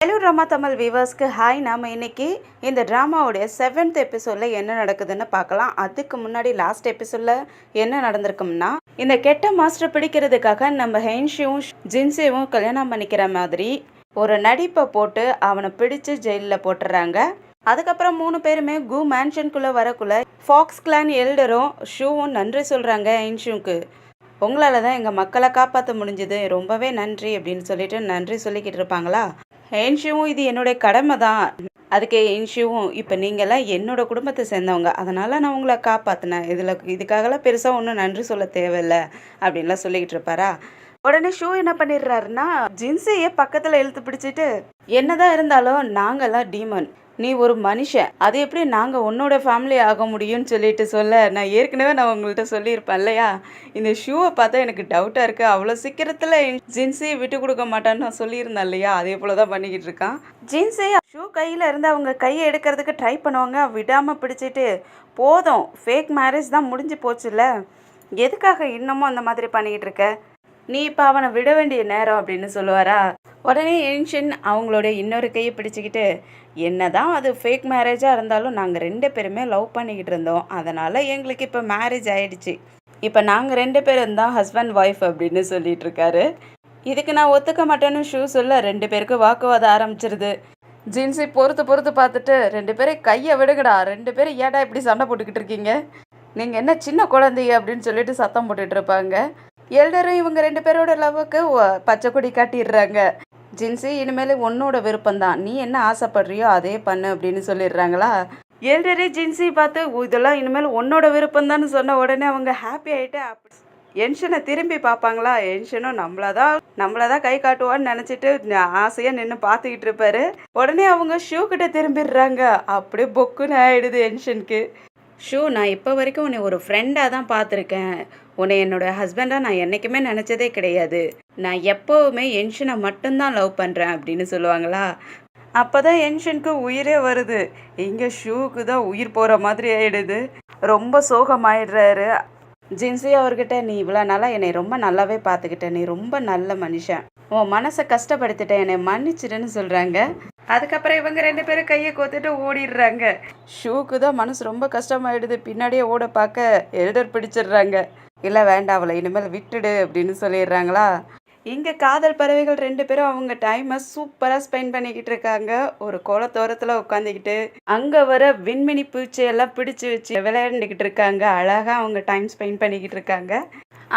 Hello drama Tamil வியூவர்ஸ்க்கு hi. நாம் இன்னைக்கு இந்த ட்ராமாவுடைய 7th எபிசோடில் என்ன நடக்குதுன்னு பார்க்கலாம். அதுக்கு முன்னாடி லாஸ்ட் எபிசோடில் என்ன நடந்திருக்கும்னா, இந்த கெட்ட மாஸ்டர் பிடிக்கிறதுக்காக நம்ம ஹென்ஷியும் ஜின்சேவும் கல்யாணம் பண்ணிக்கிற மாதிரி ஒரு நடிப்பை போட்டு அவனை பிடிச்சு ஜெயிலில் போட்டுறாங்க. அதுக்கப்புறம் 3 பேருமே கு மேன்ஷனுக்குள்ளே வரக்குள்ள ஃபாக்ஸ் கிளான் எல்டரும் ஷூவும் நன்றி சொல்கிறாங்க ஹென்ஷியுக்கு. உங்களால் தான் எங்கள் மக்களை காப்பாற்ற முடிஞ்சுது, ரொம்பவே நன்றி அப்படின்னு சொல்லிட்டு நன்றி சொல்லிக்கிட்டு இருப்பாங்களா. ஹென்ஷியும் இது என்னுடைய கடமை தான், அதுக்கு ஹென்ஷியும் இப்போ நீங்களாம் என்னோட குடும்பத்தை சேர்ந்தவங்க, அதனால் நான் உங்களை காப்பாற்றினேன், இதுக்காகலாம் பெருசாக ஒன்றும் நன்றி சொல்ல தேவையில்லை அப்படின்லாம் சொல்லிக்கிட்டு இருப்பாரா. உடனே ஷூ என்ன பண்ணிடுறாருன்னா, ஜின்ஸையே பக்கத்தில் இழுத்து பிடிச்சிட்டு, என்னதான் இருந்தாலும் நாங்கள்லாம் டீமன், நீ ஒரு மனுஷன், அது எப்படி நாங்கள் உன்னோட ஃபேமிலி ஆக முடியும்னு சொல்லிட்டு சொல்ல, நான் ஏற்கனவே உங்கள்கிட்ட சொல்லியிருப்பேன் இல்லையா, இந்த ஷூவை பார்த்தா எனக்கு டவுட்டாக இருக்குது, அவ்வளோ சீக்கிரத்தில் ஜின்ஸையை விட்டு கொடுக்க மாட்டான்னு நான் சொல்லியிருந்தேன் இல்லையா, அதே போல் தான் பண்ணிக்கிட்டு இருக்கான். ஜின்ஸை ஷூ கையில் இருந்து அவங்க கையை எடுக்கிறதுக்கு ட்ரை பண்ணுவாங்க, விடாமல் பிடிச்சிட்டு, போதும் ஃபேக் மேரேஜ் தான் முடிஞ்சு போச்சுல்ல, எதுக்காக இன்னமும் அந்த மாதிரி பண்ணிக்கிட்டு இருக்க, நீ இப்போ அவனை விட வேண்டிய நேரம் அப்படின்னு சொல்லுவாரா. உடனே ஏன்ஷன் அவங்களோட இன்னொரு கையை பிடிச்சிக்கிட்டு, என்னதான் அது ஃபேக் மேரேஜாக இருந்தாலும் நாங்கள் 2 பேருமே லவ் பண்ணிக்கிட்டு இருந்தோம், அதனால் எங்களுக்கு இப்போ மேரேஜ் ஆகிடுச்சு, இப்போ நாங்கள் 2 பேரும் தான் ஹஸ்பண்ட் ஒய்ஃப் அப்படின்னு சொல்லிட்டு இருக்காரு. இதுக்கு நான் ஒத்துக்க மாட்டேன்னு ஷூ சொல்ல 2 பேருக்கு வாக்குவாதம் ஆரம்பிச்சிருது. ஜின்ஸை பொறுத்து பார்த்துட்டு, 2 பேரும் கையை விடுங்கடா, 2 பேரும் ஏடா இப்படி சண்டை போட்டுக்கிட்டு இருக்கீங்க, நீங்கள் என்ன சின்ன குழந்தைய அப்படின்னு சொல்லிட்டு சத்தம் போட்டுட்டு இருப்பாங்க. எல்டரும் இவங்க 2 பேரோட லவ்வுக்கு பச்சை கொடி காட்டிடுறாங்க. ஜின்ஸி இனிமேல் உன்னோட விருப்பம்தான், நீ என்ன ஆசைப்படுறியோ அதே பண்ணு அப்படின்னு சொல்லிடுறாங்களா. எல்டரே ஜின்ஸி பார்த்து, இதெல்லாம் இனிமேல் உன்னோட விருப்பம்தான்னு சொன்ன உடனே அவங்க ஹாப்பி ஆகிட்டு என்ஷனை திரும்பி பார்ப்பாங்களா. என்ஷனும் நம்மளதான் கை காட்டுவான்னு நினச்சிட்டு ஆசையாக நின்று பார்த்துக்கிட்டு இருப்பாரு. உடனே அவங்க ஷூ கிட்ட திரும்பிடுறாங்க. அப்படியே பொக்குன்னு ஆகிடுது என்ஷனுக்கு. ஷூ, நான் இப்போ வரைக்கும் உன்னை ஒரு ஃப்ரெண்டாக தான் பார்த்துருக்கேன், உன்னை என்னோட ஹஸ்பண்டாக நான் என்றைக்குமே நினச்சதே கிடையாது, நான் எப்போவுமே என்ஷனை மட்டும்தான் லவ் பண்ணுறேன் அப்படின்னு சொல்லுவாங்களா. அப்போ தான் என்ஷனுக்கு உயிரே வருது. இங்கே ஷூக்கு தான் உயிர் போகிற மாதிரி ஆகிடுது, ரொம்ப சோகமாயிடுறாரு. ஜின்ஸி அவர்கிட்ட, நீ இவ்வளோ நாளாக என்னை ரொம்ப நல்லாவே பார்த்துக்கிட்ட, நீ ரொம்ப நல்ல மனுஷன், உன் மனசை கஷ்டப்படுத்திட்ட, என்னை மன்னிச்சிடுன்னு சொல்கிறாங்க. அதுக்கப்புறம் இவங்க 2 பேரும் கையை கோத்துட்டு ஓடிடுறாங்க. ஷூக்கு தான் மனசு ரொம்ப கஷ்டமாயிடுது, பின்னாடியே ஓட பார்க்க எல்டர் பிடிச்சிடுறாங்க. இல்லை வேண்டாம், அவளை இனிமேல் விட்டுடு அப்படின்னு சொல்லிடுறாங்களா. இங்கே காதல் பறவைகள் 2 பேரும் அவங்க டைமை சூப்பராக ஸ்பெண்ட் பண்ணிக்கிட்டு இருக்காங்க. ஒரு குளத்தோரத்தில் உட்காந்துக்கிட்டு அங்கே வர விண்மினி பூச்சியெல்லாம் பிடிச்சி வச்சு விளையாண்டுக்கிட்டு இருக்காங்க. அழகாக அவங்க டைம் ஸ்பெண்ட் பண்ணிக்கிட்டு இருக்காங்க.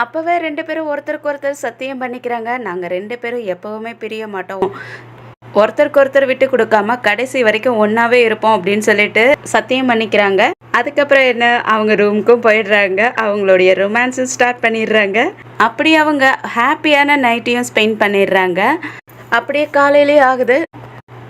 அப்போவே 2 பேரும் ஒருத்தருக்கு ஒருத்தர் சத்தியம் பண்ணிக்கிறாங்க, நாங்கள் 2 பேரும் எப்போவுமே பிரிய மாட்டோம், ஒருத்தருக்கு ஒருத்தர் விட்டு கொடுக்காம கடைசி வரைக்கும் ஒன்றாவே இருப்போம் அப்படின்னு சொல்லிட்டு சத்தியம் பண்ணிக்கிறாங்க. அதுக்கப்புறம் என்ன, அவங்க ரூமுக்கும் போயிடுறாங்க, அவங்களுடைய ரொமான்ஸும் ஸ்டார்ட் பண்ணிடுறாங்க. அப்படியே அவங்க ஹாப்பியான நைட்டையும் ஸ்பெண்ட் பண்ணிடுறாங்க. அப்படியே காலையிலே ஆகுது.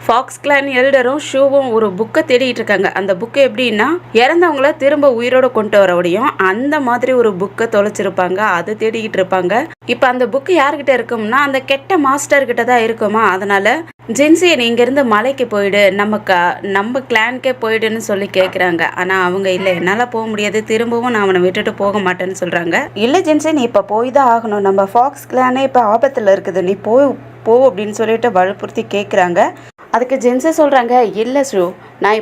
ஃபாக்ஸ் கிளான் எல்டரும் ஷூவும் ஒரு புக்கை தேடிட்டு இருக்காங்க. அந்த புக்கு எப்படின்னா, இறந்தவங்கள திரும்ப உயிரோடு கொண்டு வர முடியும், அந்த மாதிரி ஒரு புக்கை தொலைச்சிருப்பாங்க, அது தேடிக்கிட்டு இருப்பாங்க. இப்போ அந்த புக்கு யார்கிட்ட இருக்கும்னா, அந்த கெட்ட மாஸ்டர்கிட்ட தான் இருக்குமா. அதனால ஜின்ஸியை நீ இங்கேருந்து மலைக்கு போயிடு, நம்ம கிளானுக்கே போயிடுன்னு சொல்லி கேட்குறாங்க. ஆனால் அவங்க இல்லை, என்னால் போக முடியாது, திரும்பவும் நான் அவனை விட்டுட்டு போக மாட்டேன்னு சொல்கிறாங்க. இல்லை ஜின்ஸி, நீ இப்போ போய் தான் ஆகணும், நம்ம ஃபாக்ஸ் கிளானே இப்போ ஆபத்தில் இருக்குது, நீ போ அப்படின்னு சொல்லிட்டு வலுப்புறுத்தி கேட்குறாங்க. அதுக்கு ஜென்ஸே சொல்கிறாங்க, இல்லை ஷூ, நான்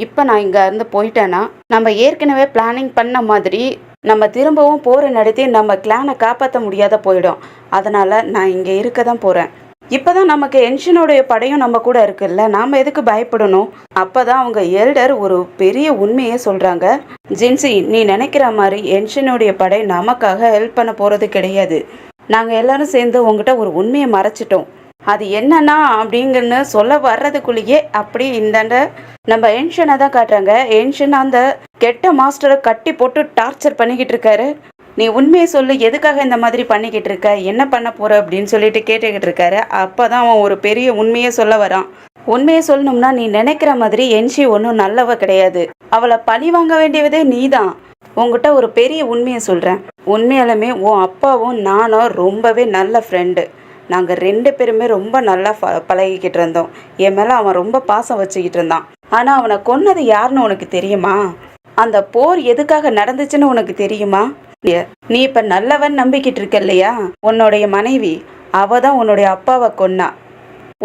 இப்போ நான் இங்கே இருந்து போயிட்டேன்னா நம்ம ஏற்கனவே பிளானிங் பண்ண மாதிரி நம்ம திரும்பவும் போரை நடத்தி நம்ம கிளானை காப்பாற்ற முடியாத போயிடும், அதனால் நான் இங்கே இருக்க தான் போகிறேன், இப்போ தான் நமக்கு என்ஷனுடைய படையும் நம்ம கூட இருக்குல்ல, நாம் எதுக்கு பயப்படணும். அப்போ தான் அவங்க எல்டர் ஒரு பெரிய உண்மையே சொல்கிறாங்க. ஜின்ஸி, நீ நினைக்கிற மாதிரி என்ஷனுடைய படை நமக்காக ஹெல்ப் பண்ண போகிறது கிடையாது, நாங்கள் எல்லாரும் சேர்ந்து உங்ககிட்ட ஒரு உண்மையை மறைச்சிட்டோம், அது என்னன்னா அப்படிங்கன்னு சொல்ல வர்றதுக்குள்ளேயே அப்படி இந்தாண்ட நம்ம என்ஷனை தான் காட்டுறாங்க. என்ஷன் அந்த கெட்ட மாஸ்டரை கட்டி போட்டு டார்ச்சர் பண்ணிக்கிட்டு இருக்காரு. நீ உண்மையை சொல்லு, எதுக்காக இந்த மாதிரி பண்ணிக்கிட்டு இருக்க, என்ன பண்ண போற அப்படின்னு சொல்லிட்டு கேட்டுக்கிட்டு இருக்காரு. அப்போதான் அவன் ஒரு பெரிய உண்மையை சொல்ல வரான். உண்மையை சொல்லணும்னா, நீ நினைக்கிற மாதிரி என்ஷி ஒன்றும் நல்லவ கிடையாது, அவளை பழி வாங்க வேண்டியதே நீ தான். உங்ககிட்ட ஒரு பெரிய உண்மையை சொல்கிறேன், உண்மையாலுமே உன் அப்பாவும் நானும் ரொம்பவே நல்ல ஃப்ரெண்டு, நாங்கள் 2 பேருமே ரொம்ப நல்லா பழகிக்கிட்டு இருந்தோம், என் மேலே அவன் ரொம்ப பாசம் வச்சுக்கிட்டு இருந்தான், ஆனால் அவனை கொன்னது யாருன்னு உனக்கு தெரியுமா, அந்த போர் எதுக்காக நடந்துச்சுன்னு உனக்கு தெரியுமா, நீ இப்போ நல்லவன் நம்பிக்கிட்டு இருக்க இல்லையா, உன்னுடைய மனைவி அவ தான் உன்னுடைய அப்பாவை கொன்னா,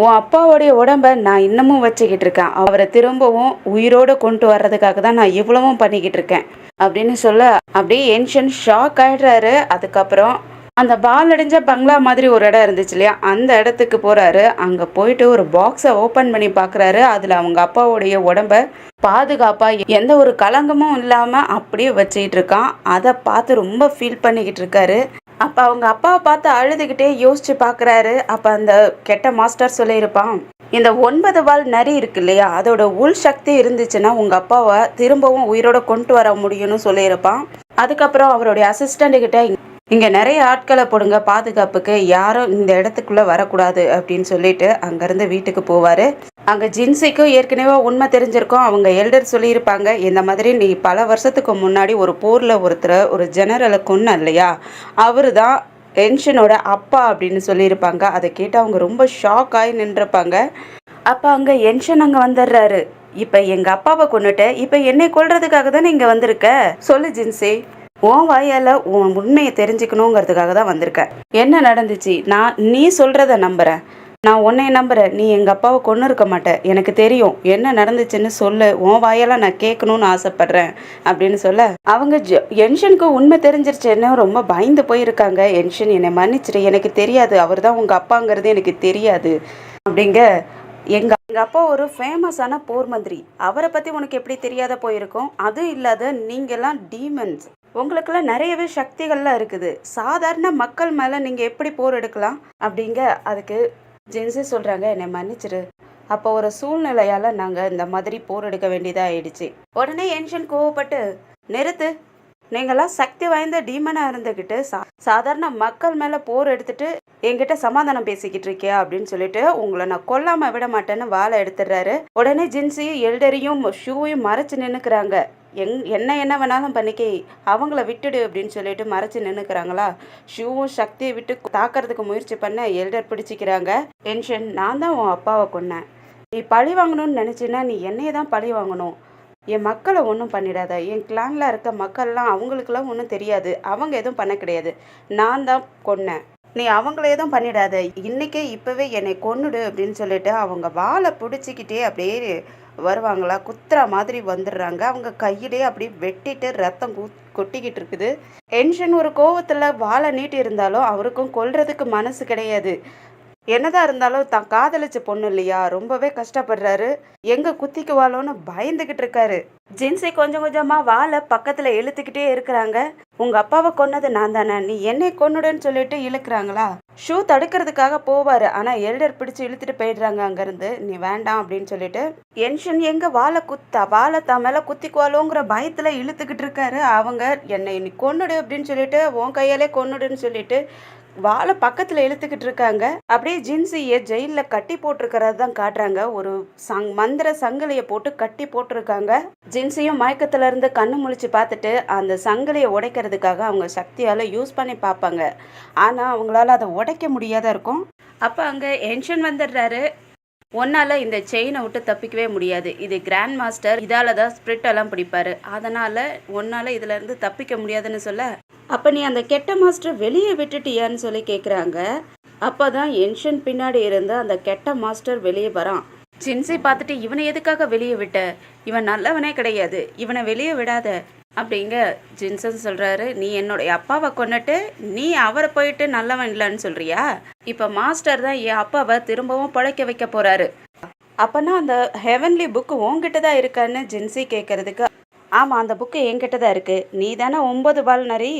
உன் அப்பாவுடைய உடம்ப நான் இன்னமும் வச்சுக்கிட்டு இருக்கேன். அவரை திரும்பவும் உயிரோட கொண்டு வர்றதுக்காக தான் நான் இவ்வளவும் பண்ணிக்கிட்டு இருக்கேன் அப்படின்னு சொல்ல அப்படியே என்ஷன் ஷாக் ஆயிடுறாரு. அதுக்கப்புறம் அந்த பால் அடிஞ்ச பங்களா மாதிரி ஒரு இடம் இருந்துச்சு இல்லையா, அந்த இடத்துக்கு போறாரு. அங்க போயிட்டு ஒரு பாக்ஸை ஓப்பன் பண்ணி பார்க்குறாரு. அதுல அவங்க அப்பாவுடைய உடம்ப பாதுகாப்பா எந்த ஒரு கலங்கமும் இல்லாம அப்படியே வச்சுக்கிட்டு இருக்கான். அதை பார்த்து ரொம்ப ஃபீல் பண்ணிக்கிட்டு இருக்காரு. அப்ப அவங்க அப்பாவை பார்த்து அழுதுகிட்டே யோசிச்சு பார்க்குறாரு. அப்ப அந்த கெட்ட மாஸ்டர் சொல்லியிருப்பான், இந்த 9 வால் நரி இருக்கு இல்லையா, அதோட உள் சக்தி இருந்துச்சுன்னா உங்க அப்பாவை திரும்பவும் உயிரோட கொண்டு வர முடியும்னு சொல்லியிருப்பான். அதுக்கப்புறம் அவருடைய அசிஸ்டண்ட் கிட்ட இங்க நிறைய ஆட்களை போடுங்க பாதுகாப்புக்கு, யாரும் இந்த இடத்துக்குள்ள வரக்கூடாது அப்படின்னு சொல்லிட்டு அங்கிருந்து வீட்டுக்கு போவாரு. அங்க ஜின்சிக்கும் ஏற்கனவே உண்மை தெரிஞ்சிருக்கும். அவங்க எல்டர் சொல்லியிருப்பாங்க, இந்த மாதிரி நீ பல வருஷத்துக்கு முன்னாடி ஒரு போர்ல ஒரு ஜெனரலை கொன்ன இல்லையா, அவரு தான் என்ஷனோட அப்பா அப்படின்னு சொல்லியிருப்பாங்க. அதை கேட்டு அவங்க ரொம்ப ஷாக் ஆகி நின்றுப்பாங்க. அப்ப அங்க என்ஷன் அங்க வந்துடுறாரு. இப்ப எங்க அப்பாவை கொன்னுட்டு இப்ப என்னை கொல்றதுக்காக தானே இங்க வந்திருக்க, சொல்லு ஜின்சி, உன் வாயால உன் உண்மையை தெரிஞ்சுக்கணுங்கிறதுக்காக தான் வந்திருக்கேன். என்ன நடந்துச்சு? நீ சொல்றத நம்புறேன், நான் உன்னை நம்புறேன். நீ எங்க அப்பாவை கொன்னு இருக்க மாட்டேன், எனக்கு தெரியும். என்ன நடந்துச்சுன்னு சொல்லு, உன் வாயால நான் கேட்கணும்னு ஆசைப்படுறேன் அப்படின்னு சொல்ல அவங்க என்ஷனுக்கு உண்மை தெரிஞ்சிருச்சுன்னு ரொம்ப பயந்து போயிருக்காங்க. என்ஷன், என்னை மன்னிச்சிரு, எனக்கு தெரியாது, அவர் தான் உங்க அப்பாங்கிறது எனக்கு தெரியாது அப்படிங்க. எங்க எங்க அப்பா ஒரு ஃபேமஸான போர் மந்திரி, அவரை பத்தி உனக்கு எப்படி தெரியாத போயிருக்கும்? அதுவும் இல்லாத நீங்கெல்லாம் டீமன்ஸ், உங்களுக்கெல்லாம் நிறையவே சக்திகள்லாம் இருக்குது. சாதாரண மக்கள் மேல நீங்க எப்படி போர் எடுக்கலாம் அப்படிங்க. அதுக்கு ஜென்சி சொல்றாங்க, என்னை மன்னிச்சிரு, அப்போ ஒரு சூழ்நிலையால நாங்க இந்த மாதிரி போர் எடுக்க வேண்டியதா ஆயிடுச்சு. உடனே என்ஷன் கோவப்பட்டு, நிறுத்து, நீங்களாம் சக்தி வாய்ந்த டீமனா இருந்துக்கிட்டு சாதாரண மக்கள் மேல போர் எடுத்துட்டு என்கிட்ட சமாதானம் பேசிக்கிட்டு இருக்கியா அப்படின்னு சொல்லிட்டு உங்களை நான் கொல்லாம விட மாட்டேன்னு வாழை எடுத்துடுறாரு. உடனே ஜின்சி எல்டரையும் ஷூவையும் மறைச்சு நின்னுக்கிறாங்க. என்ன வேணாலும் பண்ணிக்க, அவங்கள விட்டுடு அப்படின்னு சொல்லிட்டு மறைச்சு நின்னுக்கிறாங்களா. ஷூவும் சக்தியை விட்டு தாக்கிறதுக்கு முயற்சி பண்ண எல்டர் பிடிச்சிக்கிறாங்க. என்ஷன், நான் தான் உன் அப்பாவை கொன்னேன், நீ பழி வாங்கணும்னு நினைச்சின்னா நீ என்னையே தான் பழி வாங்கணும், என் மக்களை ஒன்றும் பண்ணிடாத, என் கிளான்ல இருக்க மக்கள்லாம் அவங்களுக்கெல்லாம் ஒன்றும் தெரியாது, அவங்க எதுவும் பண்ண கிடையாது, நான் தான் கொன்னேன், நீ அவங்கள எதுவும் பண்ணிடாத, இன்னைக்கே இப்பவே என்னை கொன்னுடு அப்படின்னு சொல்லிட்டு அவங்க வாழை பிடிச்சிக்கிட்டே அப்படியே வருவாங்களா, குத்துற மாதிரி வந்துடுறாங்க. அவங்க கையிலே அப்படியே வெட்டிட்டு ரத்தம் கொட்டிக்கிட்டு இருக்குது. என்ஷன் ஒரு கோவத்துல வாழை நீட்டி இருந்தாலும் அவருக்கும் கொல்றதுக்கு மனசு கிடையாது. என்னதான் இருந்தாலும் தான் காதலிச்ச பொண்ணு இல்லையா, ரொம்பவே கஷ்டப்படுறாரு. எங்க குத்திக்குவாளோன்னு பயந்துகிட்டு இருக்காரு. ஜின்சி கொஞ்சம் கொஞ்சமா வாழை பக்கத்துல இழுத்துக்கிட்டே இருக்கிறாங்க. உங்க அப்பாவை கொன்னது நான் தானே, நீ என்னை கொன்னுடுன்னு சொல்லிட்டு இழுக்கிறாங்களா. ஷூ தடுக்கிறதுக்காக போவாரு, ஆனா எல்டர் பிடிச்சு இழுத்துட்டு போயிடுறாங்க அங்கிருந்து. நீ வேண்டாம் அப்படின்னு சொல்லிட்டு என்ஷன் எங்க வாழை தான் மேல குத்திக்குவாளோங்கிற பயத்துல இழுத்துக்கிட்டு இருக்காரு. அவங்க என்னை நீ கொன்னுடு அப்படின்னு சொல்லிட்டு உன் கையாலே கொன்னுடுன்னு சொல்லிட்டு வாழை பக்கத்துல இழுத்துக்கிட்டு இருக்காங்க. அப்படியே ஜின்சியை ஜெயில கட்டி போட்டிருக்கிறது தான் காட்டுறாங்க. ஒரு மந்திர சங்கிலியை போட்டு கட்டி போட்டிருக்காங்க. ஜின்சியும் மயக்கத்துல இருந்து கண்ணு முழிச்சு பார்த்துட்டு அந்த சங்கிலியை உடைக்கிறதுக்காக அவங்க சக்தியால யூஸ் பண்ணி பார்ப்பாங்க. ஆனா அவங்களால அதை உடைக்க முடியாத இருக்கும். அப்ப அங்க என்ஷன் வந்துடுறாரு. ஒன்னால இந்த செயினை விட்டு தப்பிக்கவே முடியாது, இது கிராண்ட் மாஸ்டர், இதால தான் ஸ்பிரிட் எல்லாம் பிடிப்பாரு, அதனால ஒன்னால இதுல இருந்து தப்பிக்க முடியாதுன்னு சொல்ல, அப்ப நீ அந்த கெட்ட மாஸ்டர் வெளியே விட்டுட்டியான்னு சொல்லி கேக்குறாங்க. அப்பதான் என்ஷன் பின்னாடி இருந்து அந்த கெட்ட மாஸ்டர் வெளியே வரான். ஜின்சி பார்த்துட்டு, இவனை எதுக்காக வெளியே விட்ட, இவன் நல்லவனே கிடையாது, இவனை வெளியே விடாத அப்படிங்க. ஜின்சன் சொல்றாரு, நீ என்னுடைய அப்பாவை கொன்னுட்டு நீ அவரை போயிட்டு நல்லவன் இல்லைன்னு சொல்றியா, இப்ப மாஸ்டர் தான் என் அப்பாவை திரும்பவும் பழைக்க வைக்க போறாரு, அப்பனா அந்த ஹெவன்லி புக்கு உன்கிட்ட தான் இருக்கான்னு ஜின்சி கேட்கறதுக்கு, ஆமா அந்த புக்கு என்கிட்ட தான் இருக்கு, நீ தானே 9 வால் நரி,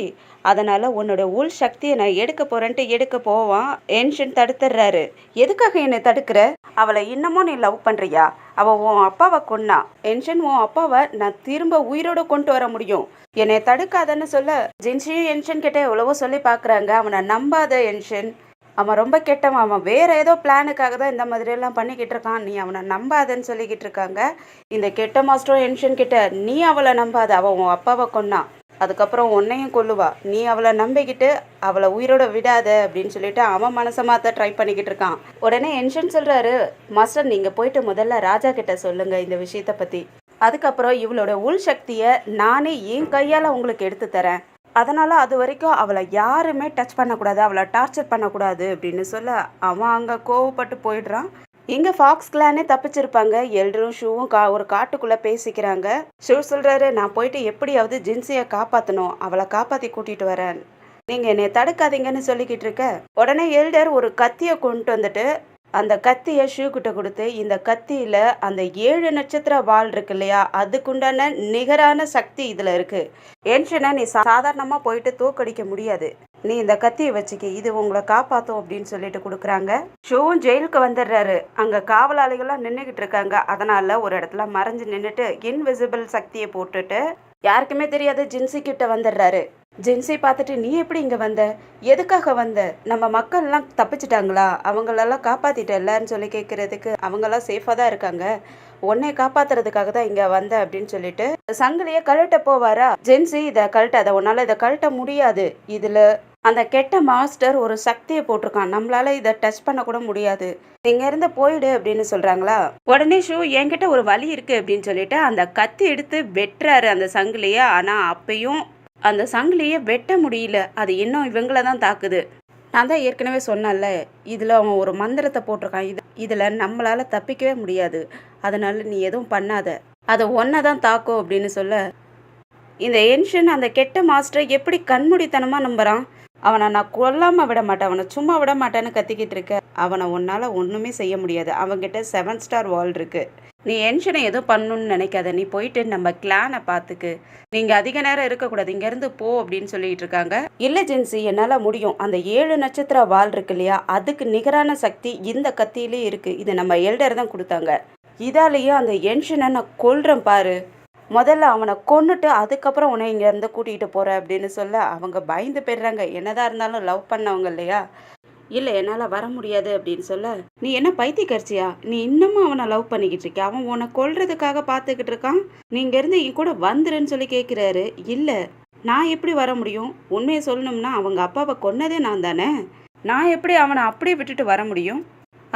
அதனால உன்னோட உள் சக்தியை நான் எடுக்க போறேன்ட்டு எடுக்க போவான். என்ஷன் தடுத்துடுறாரு. எதுக்காக என்னை தடுக்கிற, அவளை இன்னமும் நீ லவ் பண்றியா, அவ உன் அப்பாவை கொன்னா, என்ஷன் உன் அப்பாவை நான் திரும்ப உயிரோட கொண்டு வர முடியும், என்னை தடுக்காதன்னு சொல்ல, ஜின்சியும் என்ஷன் கிட்ட எவ்வளவோ சொல்லி பாக்குறாங்க. அவனை நம்பாத என்ஷன், அவன் ரொம்ப கெட்டவன், அவன் வேற ஏதோ பிளானுக்காக தான் இந்த மாதிரி எல்லாம் பண்ணிக்கிட்டு இருக்கான், நீ அவனை நம்பாதன்னு சொல்லிக்கிட்டு இருக்காங்க. இந்த கெட்ட மாஸ்டரும் என்ஷன் கிட்ட, நீ அவளை நம்பாத, அவன் உன் அப்பாவை கொன்னான், அதுக்கப்புறம் உன்னையும் கொல்லுவா, நீ அவளை நம்பிக்கிட்டு அவளை உயிரோட விடாத அப்படின்னு சொல்லிட்டு அவன் மனசை மாத்த ட்ரை பண்ணிக்கிட்டு இருக்கான். உடனே என்ஷன் சொல்றாரு, மாஸ்டர் நீங்க போயிட்டு முதல்ல ராஜா கிட்ட சொல்லுங்க இந்த விஷயத்த பத்தி, அதுக்கப்புறம் இவளோட உள் சக்தியை நானே என் கையால உங்களுக்கு எடுத்து தரேன், அதனால அது வரைக்கும் அவளை யாருமே டச் பண்ணக்கூடாது, அவளை டார்ச்சர் பண்ணக்கூடாது அப்படின்னு சொல்ல அவன் அங்கே கோவப்பட்டு போயிடுறான். இங்கே ஃபாக்ஸ் கிளானே தப்பிச்சிருப்பாங்க. எல்டரும் ஷூவும் ஒரு காட்டுக்குள்ளே பேசிக்கிறாங்க. ஷூ சொல்கிறாரு, நான் போயிட்டு எப்படியாவது ஜின்சியை காப்பாற்றணும், அவளை காப்பாற்றி கூட்டிகிட்டு வரேன், நீங்கள் என்னை தடுக்காதீங்கன்னு சொல்லிக்கிட்டு இருக்க. உடனே எல்டர் ஒரு கத்தியை கொண்டு வந்துட்டு அந்த கத்தியை ஷூ கிட்ட கொடுத்து, இந்த கத்தியில் அந்த 7 நட்சத்திர வால் இருக்கு இல்லையா, அதுக்குண்டான நிகரான சக்தி இதில் இருக்குது. ஏன்ஷனை நீ சாதாரணமாக போயிட்டு தோக்கடிக்க முடியாது, நீ இந்த கத்தியை வச்சுக்க, இது உங்களை காப்பாற்றும் அப்படின்னு சொல்லிட்டு கொடுக்குறாங்க. ஷூவும் ஜெயிலுக்கு வந்துடுறாரு. அங்கே காவலாளிகள்லாம் நின்றுக்கிட்டு இருக்காங்க. அதனால் ஒரு இடத்துல மறைஞ்சு நின்றுட்டு இன்விசிபிள் சக்தியை போட்டுட்டு யாருக்குமே தெரியாத ஜின்சி கிட்ட வந்துடுறாரு. ஜின்சி பார்த்துட்டு, நீ எப்படி இங்கே வந்த, எதுக்காக வந்த, நம்ம மக்கள்லாம் தப்பிச்சிட்டாங்களா, அவங்களெல்லாம் காப்பாற்றிட்டல்லன்னு சொல்லி கேட்குறதுக்கு, அவங்கெல்லாம் சேஃபாக தான் இருக்காங்க, உன்னை காப்பாற்றுறதுக்காக தான் இங்கே வந்த அப்படின்னு சொல்லிட்டு சங்கிலியை கழட்ட போவாரா. ஜின்சி, இதை கழட்டாத, உன்னால் இதை கழட்ட முடியாது, இதில் அந்த கெட்ட மாஸ்டர் ஒரு சக்தியை போட்டிருக்கான், நம்மளால இதை டச் பண்ணக்கூட முடியாது, நீங்க இருந்து போயிடு அப்படின்னு சொல்றாங்களா. உடனே ஷூ, என்கிட்ட ஒரு வழி இருக்கு அப்படின்னு சொல்லிட்டு அந்த கத்தி எடுத்து வெட்டுறாரு அந்த சங்கிலியை. ஆனா அப்பயும் அந்த சங்கிலியை வெட்ட முடியல, அது இன்னும் இவங்கள தான் தாக்குது. நான் தான் ஏற்கனவே சொன்னேன்ல, இதில் அவன் ஒரு மந்திரத்தை போட்டிருக்கான், இதில் நம்மளால் தப்பிக்கவே முடியாது, அதனால நீ எதுவும் பண்ணாத, அதை ஒன்றை தான் தாக்கும் அப்படின்னு சொல்ல, இந்த ஏன்ஷன் அந்த கெட்ட மாஸ்டரை எப்படி கண்மூடித்தனமாக நம்புகிறான். அவனை நான் கொல்லாமல் விட மாட்டேன், அவனை சும்மா விட மாட்டேன்னு கத்திக்கிட்டு இருக்க, அவனை உன்னால் ஒன்றுமே செய்ய முடியாது, அவங்ககிட்ட 7 ஸ்டார் வால் இருக்குது, நீ ஏன்ஷனை எதுவும் பண்ணணும்னு நினைக்காத, நீ போயிட்டு நம்ம கிளானை பார்த்துக்கு, நீங்கள் அதிக நேரம் இருக்கக்கூடாது, இங்கேருந்து போ அப்படின்னு சொல்லிட்டு இருக்காங்க. இல்லை ஜின்சி, என்னால் முடியும், அந்த 7 நட்சத்திர வால் இருக்கு இல்லையா, அதுக்கு நிகரான சக்தி இந்த கத்தியிலே இருக்குது, இது நம்ம எல்டர் தான் கொடுத்தாங்க, இதாலேயும் அந்த ஏன்ஷனை நான் கொல்றேன் பாரு, முதல்ல அவனை கொன்னுட்டு அதுக்கப்புறம் உன்னை இங்கேருந்து கூட்டிகிட்டு போகிற அப்படின்னு சொல்ல அவங்க பயந்து போயிடுறாங்க. என்னதான் இருந்தாலும் லவ் பண்ணவங்க இல்லையா. இல்லை, என்னால் வர முடியாது அப்படின்னு சொல்ல, நீ என்ன பைத்தியக்காரச்சியா, நீ இன்னமும் அவனை லவ் பண்ணிக்கிட்டு இருக்க, அவன் உன்னை கொல்றதுக்காக பார்த்துக்கிட்டு இருக்கான், நீ இங்கேருந்து என் கூட வந்துருன்னு சொல்லி கேட்குறாரு. இல்லை, நான் எப்படி வர முடியும், உண்மையை சொல்லணும்னா அவங்க அப்பாவை கொன்னதே நான் தானே, நான் எப்படி அவனை அப்படியே விட்டுட்டு வர முடியும்,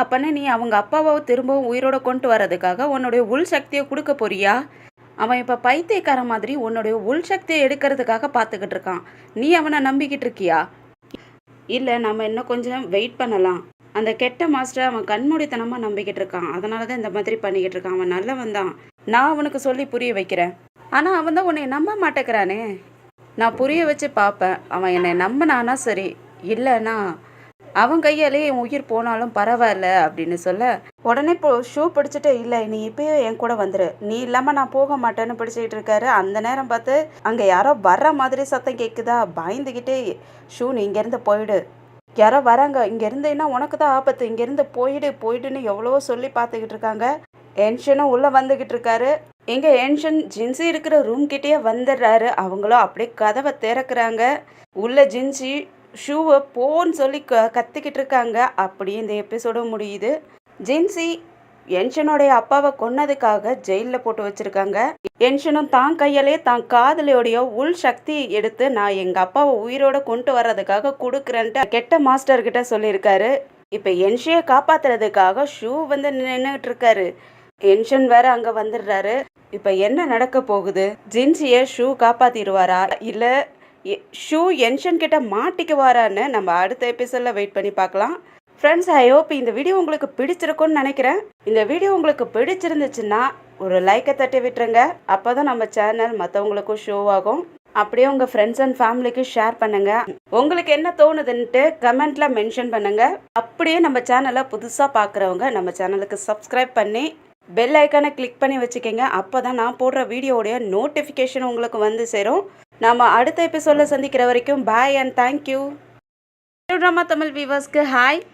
அப்போனா நீ அவங்க அப்பாவை திரும்பவும் உயிரோட கொண்டு வர்றதுக்காக உன்னுடைய உள் சக்தியை கொடுக்க போறியா, அவன் இப்போ பைத்தியக்கார மாதிரி உன்னுடைய உள் சக்தியை எடுக்கிறதுக்காக பார்த்துக்கிட்டு இருக்கான், நீ அவனை நம்பிக்கிட்டு இருக்கியா. இல்லை, நம்ம இன்னும் கொஞ்சம் வெயிட் பண்ணலாம், அந்த கெட்ட மாஸ்டர் அவன் கண்மூடித்தனமாக நம்பிக்கிட்டு இருக்கான், அதனால தான் இந்த மாதிரி பண்ணிக்கிட்டு இருக்கான், அவன் நல்லவன் தான், நான் அவனுக்கு சொல்லி புரிய வைக்கிறேன், ஆனால் அவன் தான் உன்னை நம்ப மாட்டேங்கிறானே, நான் புரிய வச்சு பார்ப்பேன், அவன் என்னை நம்பினானா சரி, இல்லைன்னா அவன் கையாலே என் உயிர் போனாலும் பரவாயில்ல அப்படின்னு சொல்ல, உடனே இப்போ ஷூ பிடிச்சிட்டு, இல்லை நீ இப்போயே என் கூட வந்துரு, நீ இல்லாமல் நான் போக மாட்டேன்னு பிடிச்சிக்கிட்டு இருக்காரு. அந்த நேரம் பார்த்து அங்கே யாரோ வர்ற மாதிரி சத்தம் கேட்குதா, பயந்துக்கிட்டே, ஷூ நீ இங்கேருந்து போயிடு, யாரோ வராங்க, இங்கேருந்துன்னா உனக்கு தான் ஆபத்து, இங்கேருந்து போயிடுன்னு எவ்வளவோ சொல்லி பார்த்துக்கிட்டு இருக்காங்க. ஏன்ஷனும் உள்ளே வந்துக்கிட்டு இருக்காரு. எங்கே ஏன்ஷன் ஜின்சி இருக்கிற ரூம் கிட்டேயே வந்துடுறாரு. அவங்களும் அப்படியே கதவை திறக்கிறாங்க. உள்ள ஜின்சி ஷூவை போன்னு சொல்லி கத்திக்கிட்டு இருக்காங்க. அப்படியே இந்த எபிசோடு முடியுது. ஜின்சி என்ஷனுடைய அப்பாவை கொன்னதுக்காக ஜெயிலில் போட்டு வச்சிருக்காங்க. என்ஷனும் தான் கையாலே தான் காதலியோடைய உள் சக்தி எடுத்து நான் எங்கள் அப்பாவை உயிரோட கொண்டு வர்றதுக்காக கொடுக்குறேன்ட்டு கெட்ட மாஸ்டர்கிட்ட சொல்லியிருக்காரு. இப்போ என்ஷியை காப்பாற்றுறதுக்காக ஷூ வந்து நின்றுட்டு இருக்காரு. என்ஷன் வேற அங்கே வந்துடுறாரு. இப்போ என்ன நடக்க போகுது, ஜின்சியை ஷூ காப்பாற்றிடுவாரா இல்லை ஷூ என்ஷன் கிட்ட மாட்டிக்குவாரான்னு நம்ம அடுத்த எபிசோடில் வெயிட் பண்ணி பார்க்கலாம். ஃப்ரெண்ட்ஸ், ஐ ஹோப் இந்த வீடியோ உங்களுக்கு பிடிச்சிருக்கும்னு நினைக்கிறேன். இந்த வீடியோ உங்களுக்கு பிடிச்சிருந்துச்சுன்னா ஒரு லைக்கை தட்டி விட்டுருங்க, அப்போ தான் நம்ம சேனல் மற்றவங்களுக்கும் ஷோ ஆகும். அப்படியே உங்கள் ஃப்ரெண்ட்ஸ் அண்ட் ஃபேமிலிக்கு ஷேர் பண்ணுங்கள். உங்களுக்கு என்ன தோணுதுன்ட்டு கமெண்ட்டில் மென்ஷன் பண்ணுங்கள். அப்படியே நம்ம சேனலை புதுசாக பார்க்குறவங்க நம்ம சேனலுக்கு சப்ஸ்கிரைப் பண்ணி பெல் ஐக்கானை கிளிக் பண்ணி வச்சுக்கோங்க. அப்போ தான் நான் போடுற வீடியோடைய நோட்டிஃபிகேஷன் உங்களுக்கு வந்து சேரும். நாம் அடுத்த எபிசோடில் சந்திக்கிற வரைக்கும் bye and thank you. Drama Tamil வியூவர்ஸ்க்கு ஹாய்.